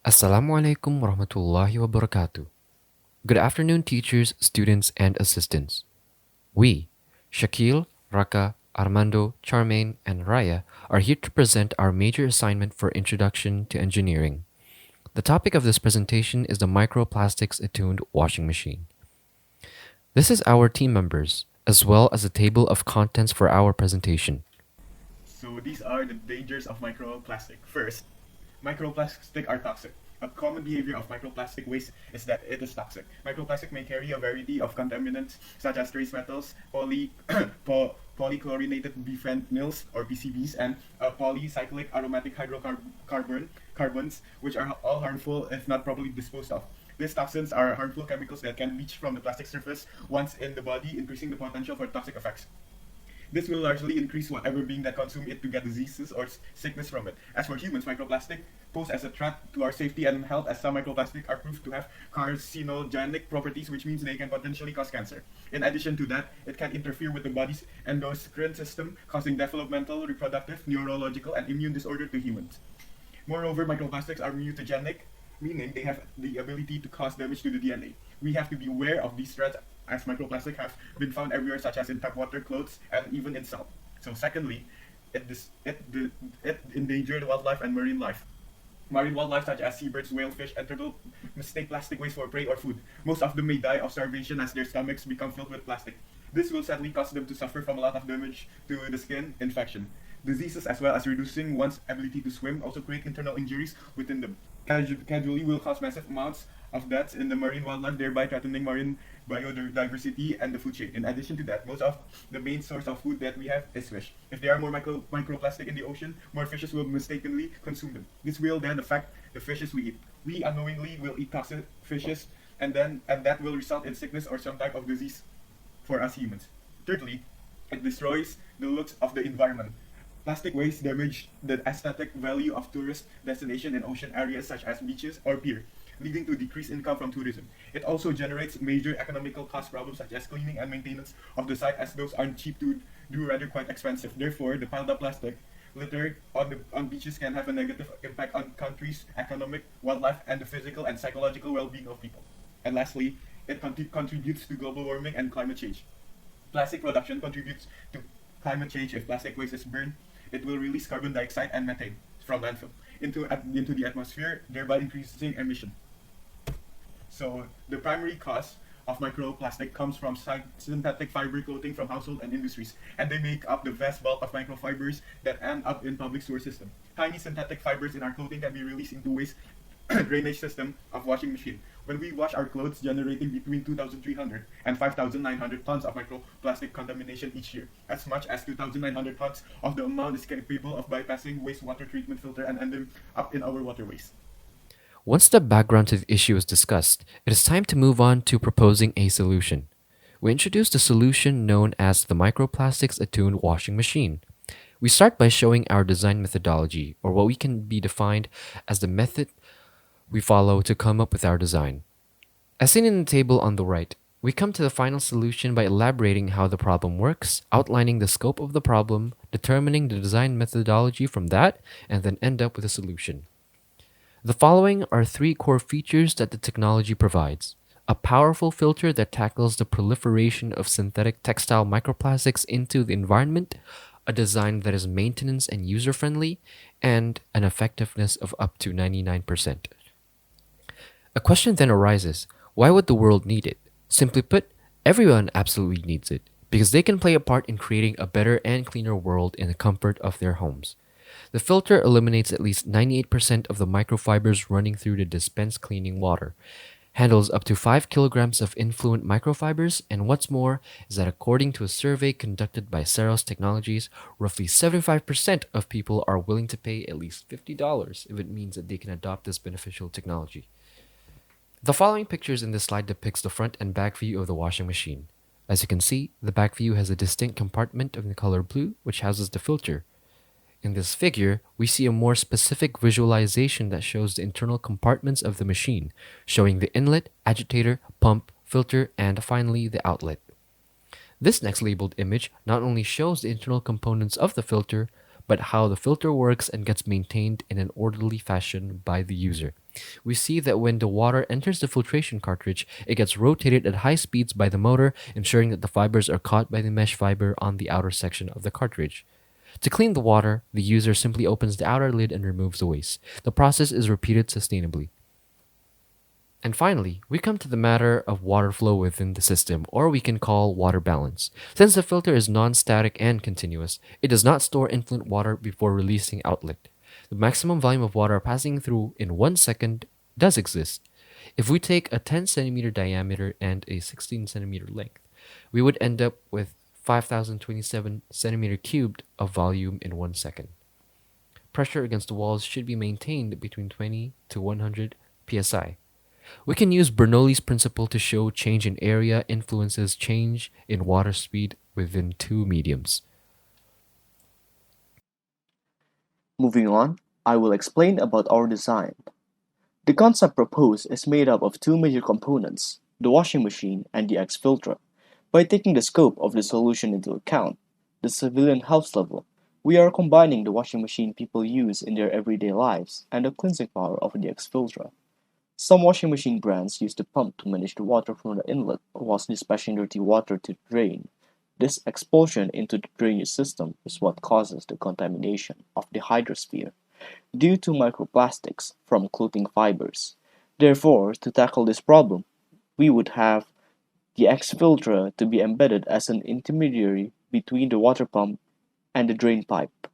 Assalamualaikum warahmatullahi wabarakatuh. Good afternoon, teachers, students, and assistants. We, Shakil, Raka, Armando, Charmaine, and Raya, are here to present our major assignment for Introduction to Engineering. The topic of this presentation is the Microplastics Attuned washing machine. This is our team members, as well as a table of contents for our presentation. So these are the dangers of microplastic. First, microplastics are toxic. A common behavior of microplastic waste is that it is toxic. Microplastic may carry a variety of contaminants such as trace metals, polychlorinated biphenyls or PCBs, and polycyclic aromatic hydrocarbons, which are all harmful if not properly disposed of. These toxins are harmful chemicals that can leach from the plastic surface once in the body, increasing the potential for toxic effects. This will largely increase whatever being that consume it to get diseases or sickness from it. As for humans, microplastic pose as a threat to our safety and health, as some microplastic are proved to have carcinogenic properties, which means they can potentially cause cancer. In addition to that, it can interfere with the body's endocrine system, causing developmental, reproductive, neurological, and immune disorder to humans. Moreover, microplastics are mutagenic, meaning they have the ability to cause damage to the DNA. We have to be aware of these threats, as microplastics have been found everywhere, such as in tap water, clothes, and even in salt. So secondly, it endangered wildlife and marine life. Marine wildlife such as seabirds, whale, fish, and turtle mistake plastic waste for prey or food. Most of them may die of starvation as their stomachs become filled with plastic. This will sadly cause them to suffer from a lot of damage to the skin, infection. Diseases, as well as reducing one's ability to swim, also create internal injuries within them. Casually will cause massive amounts of deaths in the marine wildlife, thereby threatening marine biodiversity and the food chain. In addition to that, most of the main source of food that we have is fish. If there are more microplastic in the ocean, more fishes will mistakenly consume them. This will then affect the fishes we eat. We unknowingly will eat toxic fishes, and that will result in sickness or some type of disease for us humans. Thirdly, it destroys the looks of the environment. Plastic waste damage the aesthetic value of tourist destination in ocean areas such as beaches or pier, leading to decreased income from tourism. It also generates major economical cost problems such as cleaning and maintenance of the site, as those aren't cheap to do, rather quite expensive. Therefore, the piled up plastic litter on beaches can have a negative impact on countries' economic, wildlife, and the physical and psychological well-being of people. And lastly, it contributes to global warming and climate change. Plastic production contributes to climate change. If plastic waste is burned, it will release carbon dioxide and methane from landfill into the atmosphere, thereby increasing emission. So the primary cause of microplastic comes from synthetic fiber clothing from household and industries, and they make up the vast bulk of microfibers that end up in public sewer system. Tiny synthetic fibers in our clothing can be released into waste drainage system of washing machine. When we wash our clothes, generating between 2,300 and 5,900 tons of microplastic contamination each year. As much as 2,900 tons of the amount is capable of bypassing wastewater treatment filter and ending up in our waterways. Once the background to the issue is discussed, it is time to move on to proposing a solution. We introduced a solution known as the Microplastics Attuned washing machine. We start by showing our design methodology, or what we can be defined as the method we follow to come up with our design. As seen in the table on the right, we come to the final solution by elaborating how the problem works, outlining the scope of the problem, determining the design methodology from that, and then end up with a solution. The following are three core features that the technology provides: a powerful filter that tackles the proliferation of synthetic textile microplastics into the environment, a design that is maintenance and user friendly, and an effectiveness of up to 99%. A question then arises: why would the world need it? Simply put, everyone absolutely needs it, because they can play a part in creating a better and cleaner world in the comfort of their homes. The filter eliminates at least 98% of the microfibers running through the dispensed cleaning water, handles up to 5 kilograms of influent microfibers, and what's more is that according to a survey conducted by Ceros Technologies, roughly 75% of people are willing to pay at least $50 if it means that they can adopt this beneficial technology. The following pictures in this slide depicts the front and back view of the washing machine. As you can see, the back view has a distinct compartment of the color blue, which houses the filter. In this figure, we see a more specific visualization that shows the internal compartments of the machine, showing the inlet, agitator, pump, filter, and finally the outlet. This next labeled image not only shows the internal components of the filter, but how the filter works and gets maintained in an orderly fashion by the user. We see that when the water enters the filtration cartridge, it gets rotated at high speeds by the motor, ensuring that the fibers are caught by the mesh fiber on the outer section of the cartridge. To clean the water, the user simply opens the outer lid and removes the waste. The process is repeated sustainably. And finally, we come to the matter of water flow within the system, or we can call water balance. Since the filter is non-static and continuous, it does not store influent water before releasing outlet. The maximum volume of water passing through in 1 second does exist. If we take a 10 centimeter diameter and a 16 centimeter length, we would end up with 5,027 centimeter cubed of volume in 1 second. Pressure against the walls should be maintained between 20 to 100 psi. We can use Bernoulli's principle to show change in area influences change in water speed within two mediums. Moving on, I will explain about our design. The concept proposed is made up of two major components, the washing machine and the X-filter. By taking the scope of the solution into account, the civilian house level, we are combining the washing machine people use in their everyday lives and the cleansing power of the X-filter. Some washing machine brands use the pump to manage the water from the inlet whilst dispatching dirty water to the drain. This expulsion into the drainage system is what causes the contamination of the hydrosphere due to microplastics from clothing fibers. Therefore, to tackle this problem, we would have the X-filter to be embedded as an intermediary between the water pump and the drain pipe.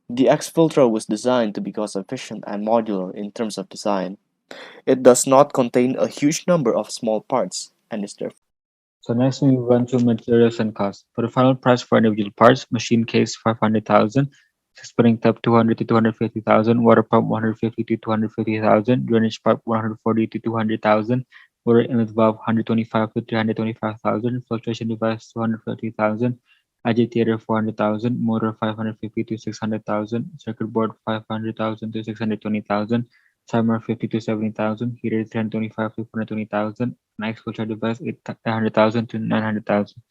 The X-filter was designed to be cost-efficient and modular in terms of design. It does not contain a huge number of small parts and is therefore. So next we run through materials and cost. For the final price for individual parts, machine case 500,000, spinning tub 200 to 250,000, water pump 150 to 250,000, drainage pipe 140 to 200,000, water inlet valve 125 to 325,000, filtration device 250,000, agitator 400,000, motor 550 to 600,000, circuit board 500,000 to 620,000, timer 50 to 70,000, heater 325 to 420,000, an exfilter device 800,000 to 900,000.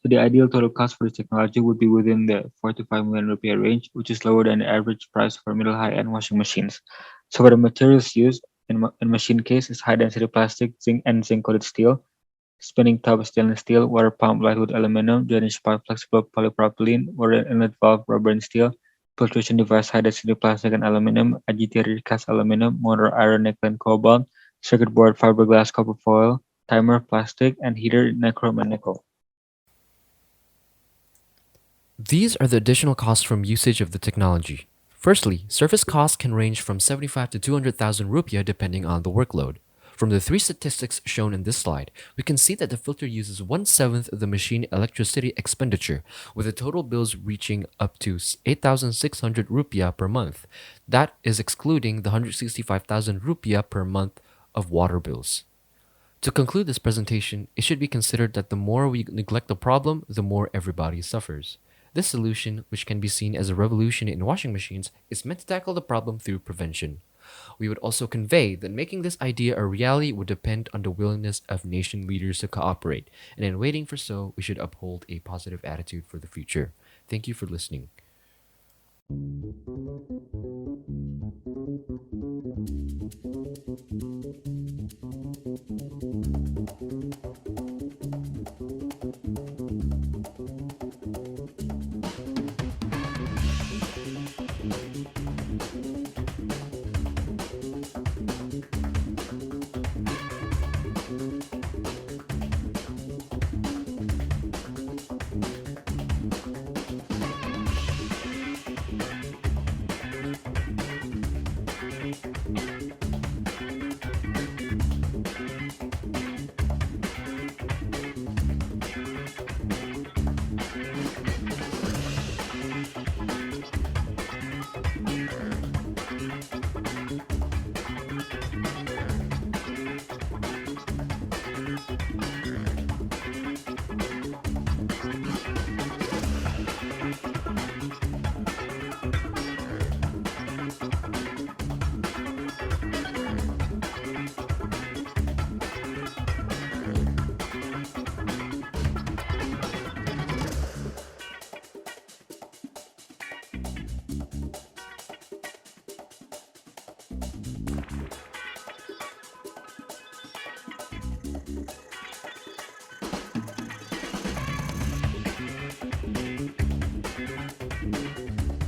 So the ideal total cost for this technology would be within the 4 to 5 million rupiah range, which is lower than the average price for middle high-end washing machines. So for the materials used in machine case is high density plastic, zinc and zinc coated steel, spinning tub stainless steel, water pump lightwood aluminum, drainage pipe flexible polypropylene, water inlet valve rubber and steel, filtration device high density plastic and aluminum, agitator cast aluminum, motor iron nickel and cobalt, circuit board fiberglass copper foil, timer plastic, and heater nichrome and nickel. These are the additional costs from usage of the technology. Firstly, service costs can range from 75 to 200,000 rupiah depending on the workload. From the three statistics shown in this slide, we can see that the filter uses 1/7 of the machine electricity expenditure, with the total bills reaching up to 8,600 rupiah per month. That is excluding the 165,000 rupiah per month of water bills. To conclude this presentation, it should be considered that the more we neglect the problem, the more everybody suffers. This solution, which can be seen as a revolution in washing machines, is meant to tackle the problem through prevention. We would also convey that making this idea a reality would depend on the willingness of nation leaders to cooperate, and in waiting for so, we should uphold a positive attitude for the future. Thank you for listening.